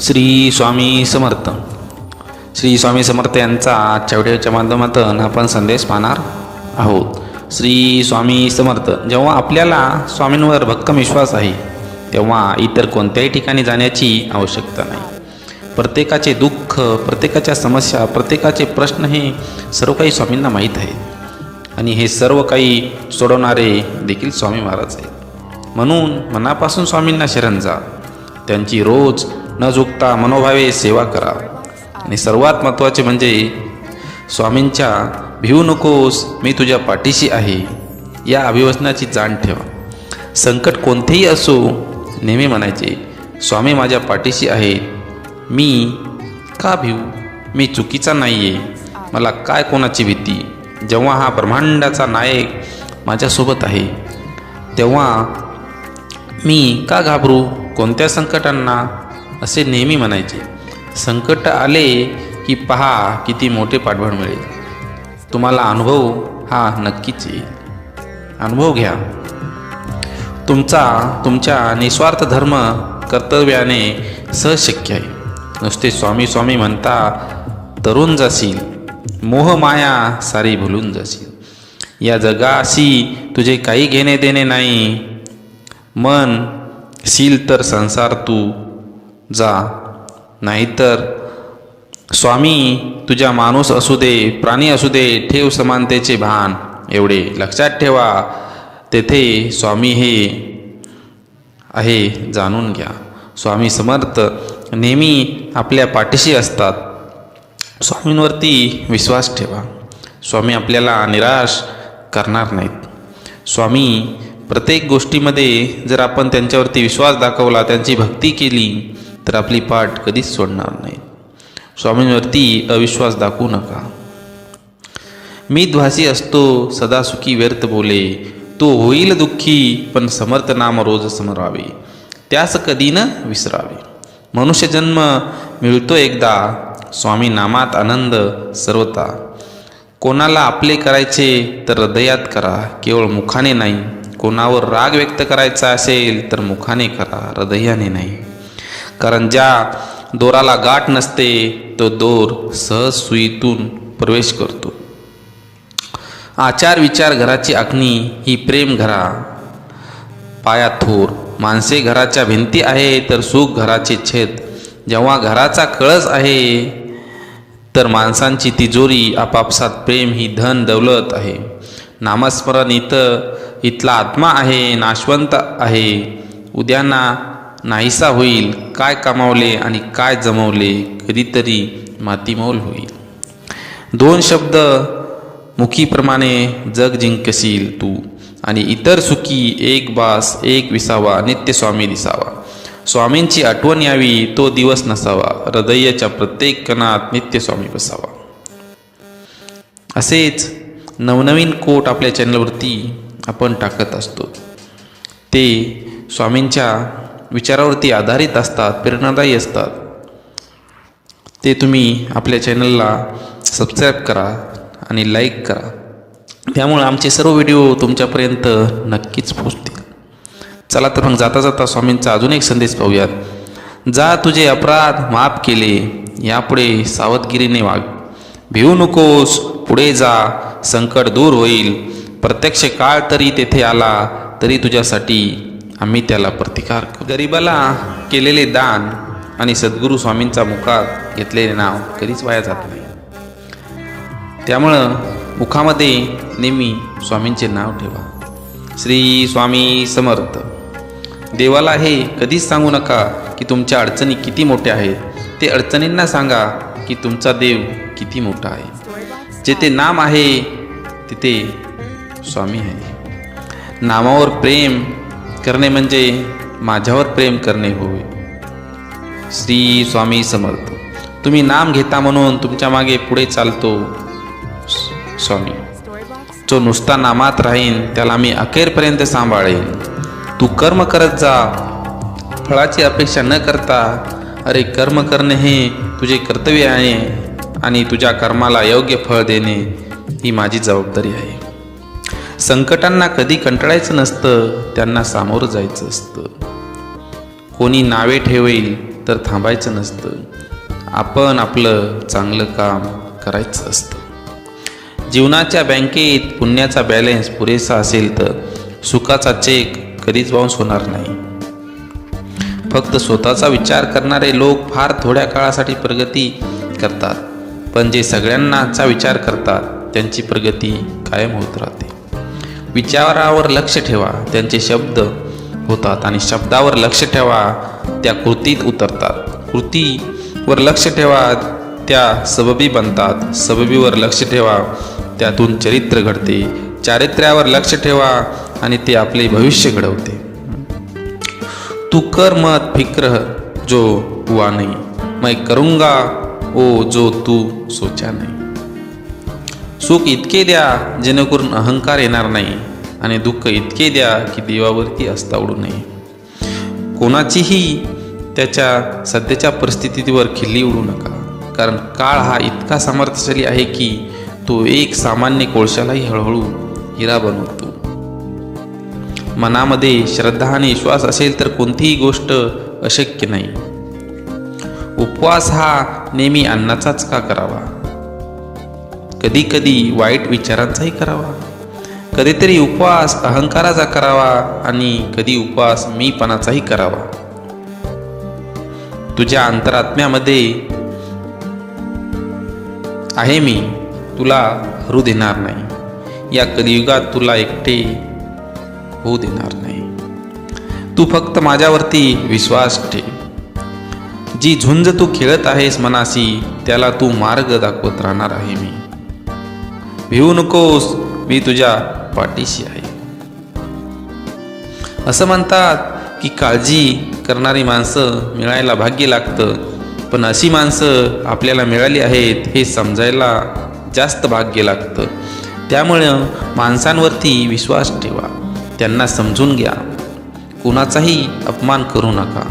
श्री स्वामी समर्थ. श्री स्वामी समर्थ यांचा आजच्या व्हिडिओच्या माध्यमातून आपण संदेश पाहणार आहोत. श्री स्वामी समर्थ. जेव्हा आपल्याला स्वामींवर भक्कम विश्वास आहे तेव्हा इतर कोणत्याही ठिकाणी जाण्याची आवश्यकता नाही. प्रत्येकाचे दुःख, प्रत्येकाच्या समस्या, प्रत्येकाचे प्रश्न हे सर्व काही स्वामींना माहीत आहे आणि हे सर्व काही सोडवणारे देखील स्वामी महाराज आहेत. म्हणून मनापासून स्वामींना शरण जा. त्यांची रोज न चुकता मनोभावे सेवा करा आणि सर्वात महत्त्वाचे म्हणजे स्वामींच्या भिवू नकोस, मी तुझ्या पाठीशी आहे या अभिवचनाची जाण ठेवा. संकट कोणतेही असो नेहमी म्हणायचे, स्वामी माझ्या पाठीशी आहे, मी का भिवू, मी चुकीचा नाही आहे, मला काय कोणाची भीती. जेव्हा हा ब्रह्मांडाचा नायक माझ्यासोबत आहे तेव्हा मी का घाबरू कोणत्या संकटांना, असे नेहमी म्हणायचे. संकट आले की पहा किती मोठे पाठबळ मिळेल. तुम्हाला अनुभव हा नक्कीच येईल. अनुभव घ्या. तुमच्या निस्वार्थ धर्म कर्तव्याने सहज शक्य आहे. नुसते स्वामी स्वामी म्हणता तरुण जाशील, मोह माया सारी भुलून जाशील. या जगाशी तुझे काही घेणे देणे नाही. मन शील तर संसार तू जा, नाहीतर स्वामी तुझ्या माणूस असू दे, प्राणी असू दे, ठेव समानतेचे भान. एवढे लक्षात ठेवा, तेथे स्वामी हे आहे जाणून घ्या. स्वामी समर्थ नेहमी आपल्या पाठीशी असतात. स्वामींवरती विश्वास ठेवा. स्वामी आपल्याला निराश करणार नाहीत. स्वामी प्रत्येक गोष्टीमध्ये जर आपण त्यांच्यावरती विश्वास दाखवला, त्यांची भक्ती केली तर आपली पाठ कधीच सोडणार नाही. स्वामींवरती अविश्वास दाखवू नका. मी द्वासी असतो सदा सुखी व्यर्थ बोले, तो होईल दुःखी पण समर्थ नाम रोज समरावे, त्यास कधी न विसरावे. मनुष्य जन्म मिळतो एकदा, स्वामी नामात आनंद सर्वता. कोणाला आपले करायचे तर हृदयात करा, केवळ मुखाने नाही. कोणावर राग व्यक्त करायचा असेल तर मुखाने करा, हृदयाने नाही. कारण ज्या दोराला गाठ नसते तो दोर सहज सुईतून प्रवेश करतो. आचार विचार घराची आखणी ही प्रेम घरा पाया थोर. माणसे घराच्या भिंती आहे तर सुख घराचे छेद. जेव्हा घराचा कळस आहे तर माणसांची तिजोरी. आपापसात प्रेम ही धन दौलत आहे. नामस्मरण इथला आत्मा आहे, नाशवंत आहे. उद्यांना नाहीसा होईल. काय कमावले आणि काय जमवले कधीतरी मातीमोल होईल. दोन शब्द मुखीप्रमाणे जग जिंकशील तू आणि इतर सुखी एक बास एक विसावा, नित्य स्वामी दिसावा. स्वामींची आठवण यावी तो दिवस नसावा, हृदयाच्या प्रत्येक कणात नित्य स्वामी बसावा. असेच नवनवीन कोट आपल्या चॅनलवरती आपण टाकत असतो. ते स्वामींच्या विचारावरती आधारित असतात, प्रेरणादायी असतात. ते तुम्ही आपल्या चॅनलला सबस्क्राईब करा आणि लाईक करा. त्यामुळे आमचे सर्व व्हिडिओ तुमच्यापर्यंत नक्कीच पोहोचतील. चला तर मग जाता जाता स्वामींचा अजून एक संदेश पाहूयात. जा तुझे अपराध माफ केले, यापुढे सावधगिरीने वाग. भिवू नकोस, पुढे जा, संकट दूर होईल. प्रत्यक्ष काळ तरी तेथे आला तरी तुझ्यासाठी आम्ही त्याला प्रतिकार करू. गरिबाला केलेले दान आणि सद्गुरू स्वामींचा मुखात घेतलेले नाव कधीच वाया जात नाही. त्यामुळं मुखामध्ये नेहमी स्वामींचे नाव ठेवा. श्री स्वामी समर्थ. देवाला हे कधीच सांगू नका की तुमच्या अडचणी किती मोठ्या आहेत. ते अडचणींना सांगा की तुमचा देव किती मोठा आहे. जेथे नाम आहे तिथे स्वामी आहे. नामावर प्रेम करणे म्हणजे माझ्यावर प्रेम करणे होय. श्री स्वामी समर्थ. तुम्ही नाम घेता म्हणून तुमच्या मागे पुढे चालतो स्वामी. जो नुसता नामात राहीन त्याला मी अखेरपर्यंत सांभाळेन. तू कर्म करत जा, फळाची अपेक्षा न करता. अरे कर्म करणे हे तुझे कर्तव्य आहे आणि तुझ्या कर्माला योग्य फळ देणे ही माझी जबाबदारी आहे. संकटांना कधी कंटाळायचं नसतं, त्यांना सामोरं जायचं असतं. कोणी नावे ठेवेल तर थांबायचं नसतं. आपण आपलं चांगलं काम करायचं असतं. जीवनाच्या बँकेत पुण्याचा बॅलन्स पुरेसा असेल तर सुखाचा चेक कधीच बाउन्स होणार नाही. फक्त स्वतःचा विचार करणारे लोक फार थोड्या काळासाठी प्रगती करतात, पण जे सगळ्यांनाचा विचार करतात त्यांची प्रगती कायम होत राहते. विचारावर लक्ष ठेवा, त्यांचे शब्द होतात, आणि शब्दावर लक्ष ठेवा, त्या कृतीत उतरतात. कृतीवर लक्ष ठेवा, त्या सबबी बनतात. सबबीवर लक्ष ठेवा, त्यातून चरित्र घडते. चारित्र्यावर लक्ष ठेवा आणि ते आपले भविष्य घडवते. तू कर मत फिक्र जो हुआ नहीं, मैं करूंगा ओ जो तू सोचा नाही. सुख इतके द्या जेणेकरून अहंकार येणार नाही, आणि दुःख इतके द्या की देवावरती आस्था उडू नये. कोणाचीही त्याच्या सध्याच्या परिस्थितीवर खिल्ली उडू नका, कारण काळ हा इतका सामर्थ्यशाली आहे की तो एक सामान्य कोळशालाही हळूहळू हिरा बनवतो. मनामध्ये श्रद्धा आणि विश्वास असेल तर कोणतीही गोष्ट अशक्य नाही. उपवास हा नेहमी अन्नाचाच का करावा? कधी कधी वाईट विचारांचाही करावा. कधीतरी उपवास अहंकाराचा करावा, आणि कधी उपवास मीपणाचाही करावा. तुझ्या अंतरात्म्यामध्ये आहे मी, तुला हरू देणार नाही. या कलियुगात तुला एकटे होऊ देणार नाही. तू फक्त माझ्यावरती विश्वास ठेव. जी झुंज तू खेळत आहेस मनाशी, त्याला तू मार्ग दाखवत राहणार आहे मी. भिवू नकोस, मी तुझ्या पाठीशी आहे. असं म्हणतात की काळजी करणारी माणसं मिळायला भाग्य लागतं, पण अशी माणसं आपल्याला मिळाली आहेत हे समजायला जास्त भाग्य लागतं. त्यामुळं माणसांवरती विश्वास ठेवा, त्यांना समजून घ्या, कुणाचाही अपमान करू नका.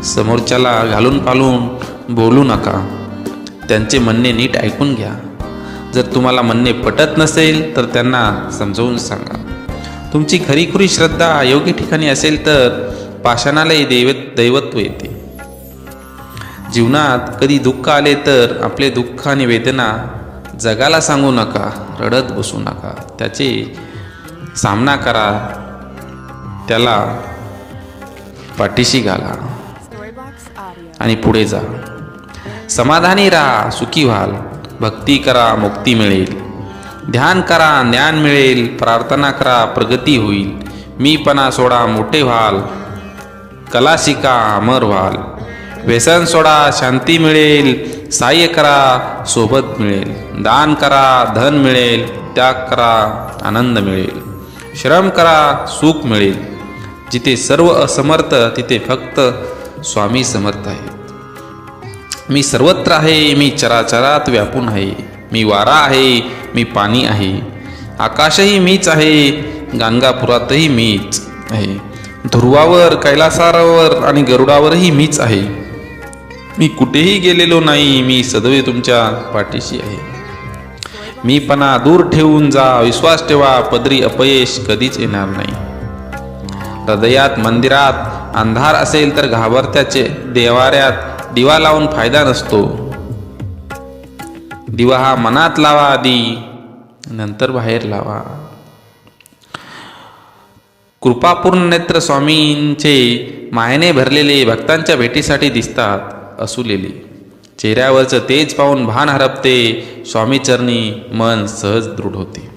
समोरच्याला घालून पालून बोलू नका, त्यांचे म्हणणे नीट ऐकून घ्या. जर तुम्हाला म्हणणे पटत नसेल तर त्यांना समजावून सांगा. तुमची खरीखुरी श्रद्धा योग्य ठिकाणी असेल तर पाषाणालाही दैवत्व येते. जीवनात कधी दुःख आले तर आपले दुःख आणि वेदना जगाला सांगू नका, रडत बसू नका. त्याचे सामना करा, त्याला पाठीशी घाला आणि पुढे जा. समाधानी राहा, सुखी व्हाल. भक्ती करा, मुक्ती मिळेल. ध्यान करा, ज्ञान मिळेल. प्रार्थना करा, प्रगती होईल. मीपणा सोडा, मोठे व्हाल. कला शिका, अमर व्हाल. व्यसन सोडा, शांती मिळेल. सहाय्य करा, सोबत मिळेल. दान करा, धन मिळेल. त्याग करा, आनंद मिळेल. श्रम करा, सुख मिळेल. जिथे सर्व असमर्थ तिथे फक्त स्वामी समर्थ आहेत. मी सर्वत्र आहे, मी चराचरात व्यापून आहे. मी वारा आहे, मी पाणी आहे. आकाशही मीच आहे, गाणगापुरातही मीच आहे. ध्रुवावर, कैलासावर आणि गरुडावरही मीच आहे. मी कुठेही गेलेलो नाही, मी सदैव तुमच्या पाठीशी आहे. मीपणा दूर ठेवून जा, विश्वास ठेवा, पदरी अपयश कधीच येणार नाही. हृदयात मंदिरात अंधार असेल तर घाबरत्याचे देवाऱ्यात दिवा लावून फायदा नसतो. दिवा हा मनात लावा आधी, नंतर बाहेर लावा. कृपापूर्ण नेत्र स्वामींचे मायेने भरलेले भक्तांच्या भेटीसाठी दिसतात असुलेले. चेहऱ्यावरचं तेज पाहून भान हरपते. स्वामीचरणी मन सहज दृढ होते.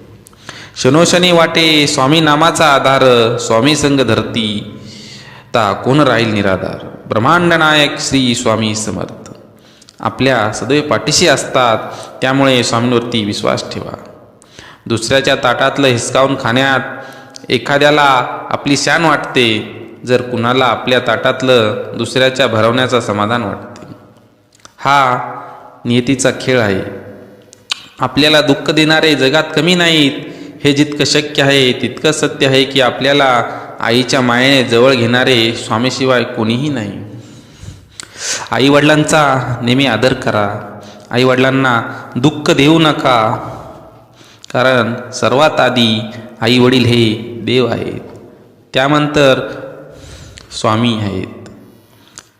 क्षणोक्षणी वाटे स्वामी नामाचा आधार. स्वामी संग धरती ता कोण राहील निराधार. ब्रह्मांड नायक श्री स्वामी समर्थ आपल्या सदैव पाठीशी असतात. त्यामुळे स्वामींवरती विश्वास ठेवा. दुसऱ्याच्या ताटातलं हिसकावून खाण्यात एखाद्याला आपली शान वाटते, जर कुणाला आपल्या ताटातलं दुसऱ्याच्या भरवण्याचं समाधान वाटते. हा नियतीचा खेळ आहे. आपल्याला दुःख देणारे जगात कमी नाहीत. हे जितकं शक्य आहे तितकं सत्य आहे की आपल्याला आईच्या मायेने जवळ घेणारे स्वामीशिवाय कोणीही नाही. आईवडिलांचा नेहमी आदर करा. आईवडिलांना दुःख देऊ नका, कारण सर्वात आधी आईवडील हे देव आहेत, त्यानंतर स्वामी आहेत.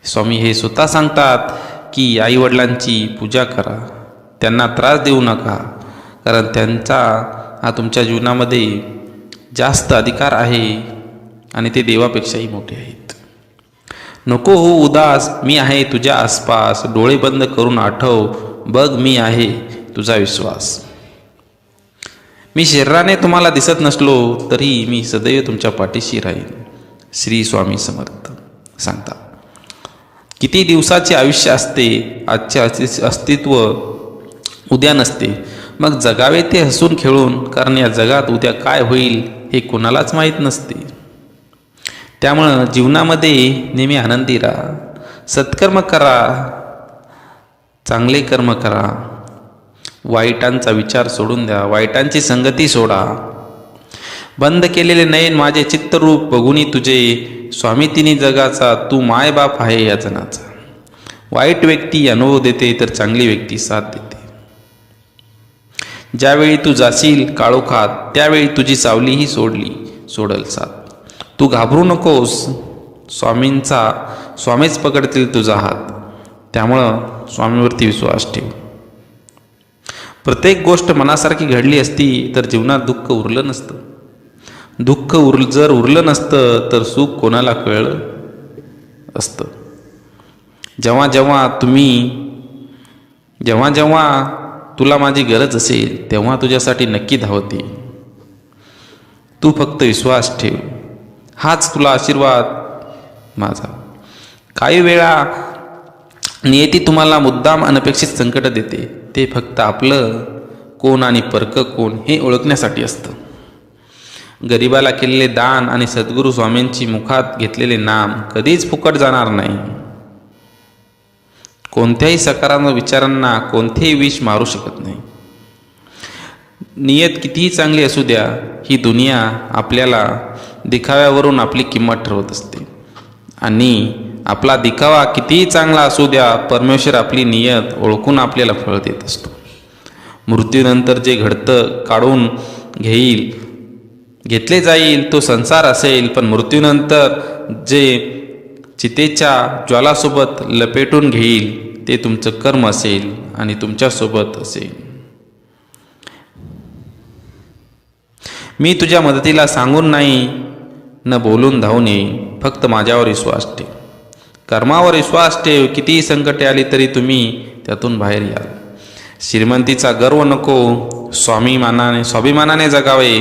स्वामी हे स्वतः सांगतात की आईवडिलांची पूजा करा, त्यांना त्रास देऊ नका, कारण त्यांचा हा तुमच्या जीवनामध्ये जास्त अधिकार आहे आणि ते देवापेक्षाही मोठे आहेत. नको हो उदास, मी आहे तुझ्या आसपास, डोळे बंद करून आठव, बघ मी आहे तुझा विश्वास. मी शरीराने तुम्हाला दिसत नसलो तरी मी सदैव तुमच्या पाठीशी राहीन. श्री स्वामी समर्थ सांगतात. किती दिवसाचे आयुष्य असते, आजचे अस्तित्व उद्या नसते. मग जगावे ते हसून खेळून, कारण या जगात उद्या काय होईल हे कोणालाच माहीत नसते. त्यामुळं जीवनामध्ये नेहमी आनंदी राहा, सत्कर्म करा, चांगले कर्म करा, वाईटांचा विचार सोडून द्या, वाईटांची संगती सोडा. बंद केलेले नयन माझे चित्तरूप बघुनी तुझे, स्वामी तिन्ही जगाचा तू मायबाप आहे या जनाचा. वाईट व्यक्ती अनुभव देते तर चांगली व्यक्ती साथ देते. ज्यावेळी तू जाशील काळोखात त्यावेळी तुझी सावलीही सोडल साथ. तू घाबरू नकोस, स्वामीच पकडतील तुझा हात. त्यामुळं स्वामीवरती विश्वास ठेव. प्रत्येक गोष्ट मनासारखी घडली असती तर जीवनात दुःख उरलं नसतं. दुःख जर उरलं नसतं तर सुख कोणाला कळलं असतं. जेव्हा जेव्हा तुला माझी गरज असेल तेव्हा तुझ्यासाठी नक्की धावते. तू फक्त विश्वास ठेव, हाच तुला आशीर्वाद माझा. काही वेळा नियती तुम्हाला मुद्दाम अनपेक्षित संकट देते. ते फक्त आपलं कोण आणि परक कोण हे ओळखण्यासाठी असतं. गरिबाला केलेले दान आणि सद्गुरू स्वामींची मुखात घेतलेले नाम कधीच फुकट जाणार नाही. कोणत्याही सकारात्मक विचारांना कोणतेही विष मारू शकत नाही. नियत कितीही चांगली असू द्या, ही दुनिया आपल्याला दिखाव्यावरून आपली किंमत ठरवत असते. आणि आपला दिखावा कितीही चांगला असू द्या, परमेश्वर आपली नियत ओळखून आपल्याला फळ देत असतो. मृत्यूनंतर जे घडतं काढून घेतले जाईल तो संसार असेल, पण मृत्यूनंतर जे चितेच्या ज्वालासोबत लपेटून घेईल ते तुमचं कर्म असेल आणि तुमच्यासोबत असेल. मी तुझ्या मदतीला सांगून नाही, न बोलून धावून येईन. फक्त माझ्यावर विश्वास ठेव, कर्मावर विश्वास ठेव. कितीही संकटे आली तरी तुम्ही त्यातून बाहेर याल. श्रीमंतीचा गर्व नको, स्वाभिमानाने जगावे.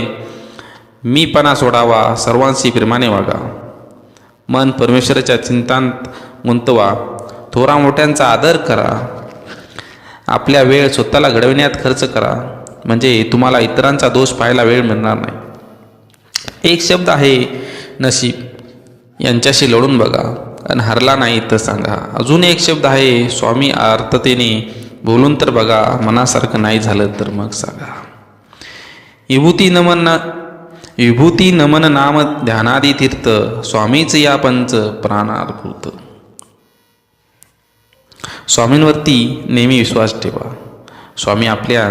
मीपणा सोडावा, सर्वांशी प्रेमाने वागा. मन परमेश्वराच्या चिंतांत गुंतवा. थोरा मोठ्यांचा आदर करा. आपल्या वेळ स्वतःला घडविण्यात खर्च करा, म्हणजे तुम्हाला इतरांचा दोष पाहायला वेळ मिळणार नाही. एक शब्द आहे नशीब, यांच्याशी लढून बघा आणि हरला नाही तर सांगा. अजून एक शब्द आहे स्वामी, आर्ततेने बोलून तर बघा, मनासारखं नाही झालं तर मग सांगा. विभूती नमन नाम ध्यानादी तीर्थ, स्वामीच या पंच प्राणार्भूत. स्वामींवरती नेहमी विश्वास ठेवा. स्वामी आपल्या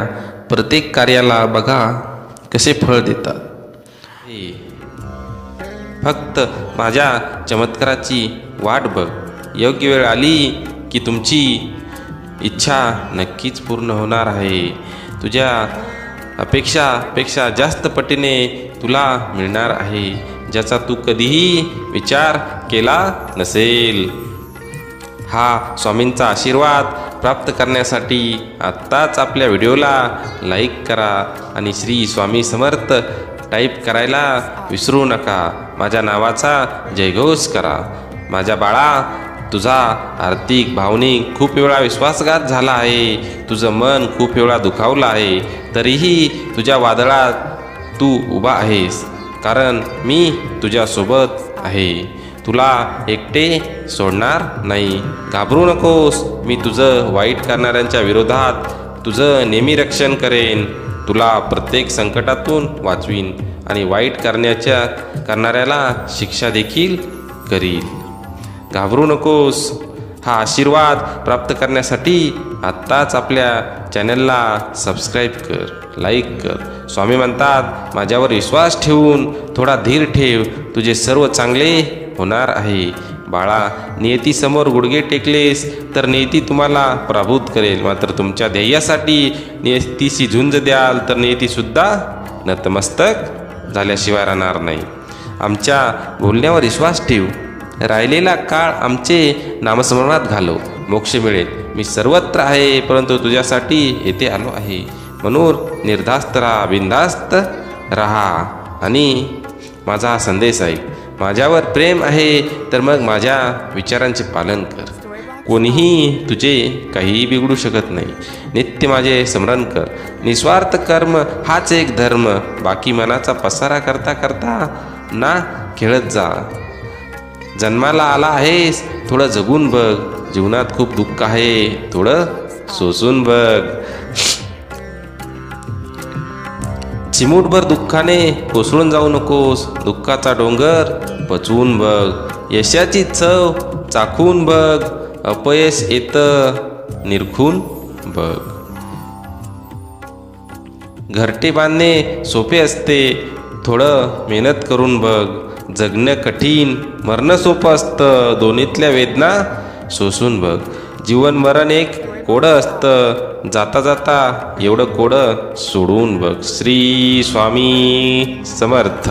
प्रत्येक कार्याला बघा कसे फळ देतात. फक्त माझ्या चमत्काराची वाट बघ. योग्य वेळ आली की तुमची इच्छा नक्कीच पूर्ण होणार आहे. तुझ्या अपेक्षापेक्षा जास्त पटीने तुला मिळणार आहे, ज्याचा तू कधीही विचार केला नसेल. हा स्वामींचा आशीर्वाद प्राप्त करण्यासाठी आत्ताच आपल्या व्हिडिओला लाईक करा आणि श्री स्वामी समर्थ टाईप करायला विसरू नका. माझ्या नावाचा जयघोष करा. माझ्या बाळा, तुझा आर्थिक भावनिक खूप वेळा विश्वासघात झाला आहे. तुझं मन खूप वेळा दुखावलं आहे, तरीही तुझ्या वादळात तू उभा आहेस, कारण मी तुझ्यासोबत आहे. तुला एकटे सोडणार नाही. घाबरू नकोस. मी तुझं वाईट करणाऱ्यांच्या विरोधात तुझं नेहमी रक्षण करेन. तुला प्रत्येक संकटातून वाचवीन आणि वाईट करणाऱ्याला शिक्षा देखील करील. घाबरू नकोस. हा आशीर्वाद प्राप्त करण्यासाठी आत्ताच आपल्या चॅनलला सबस्क्राईब कर, लाईक कर. स्वामी म्हणतात, माझ्यावर विश्वास ठेवून थोडा धीर ठेव, तुझे सर्व चांगले होणार आहे. बाळा, नियतीसमोर गुडघे टेकलेस तर नियती तुम्हाला पराभूत करेल, मात्र तुमच्या ध्येयासाठी नियतीशी झुंज द्याल तर नियतीसुद्धा नतमस्तक झाल्याशिवाय राहणार नाही. आमच्या बोलण्यावर विश्वास ठेव. राहिलेला काळ आमचे नामस्मरणात घालव. मोक्ष मिळेल. मी सर्वत्र आहे, परंतु तुझ्यासाठी येथे आलो आहे. म्हणून निर्धास्त राहा, बिनधास्त राहा आणि माझा हा संदेश ऐक. माझ्यावर प्रेम आहे तर मग माझ्या विचारांचे पालन कर. कोणीही तुझे काहीही बिघडू शकत नाही. नित्य माझे स्मरण कर. निस्वार्थ कर्म हाच एक धर्म. बाकी मनाचा पसारा करता करता ना खेळत जा. जन्माला आला आहेस, थोडं जगून बघ. जीवनात खूप दुःख आहे, थोडं सोसून बघ. चिमूटभर दुःखाने कोसळून जाऊ नकोस. दुःखाचा डोंगर पचवून बघ. यशाची चव चाखून बघ. अपयश येतं निरखून बघ. घरटे बांधणे सोपे असते, थोडं मेहनत करून बघ. जगणं कठीण, मरणं सोपं असतं. दोन्हीतल्या वेदना सोसून बघ. जीवन मरण एक कोडं असतं. जाता जाता एवढं कोडं सोडून बघ. श्री स्वामी समर्थ.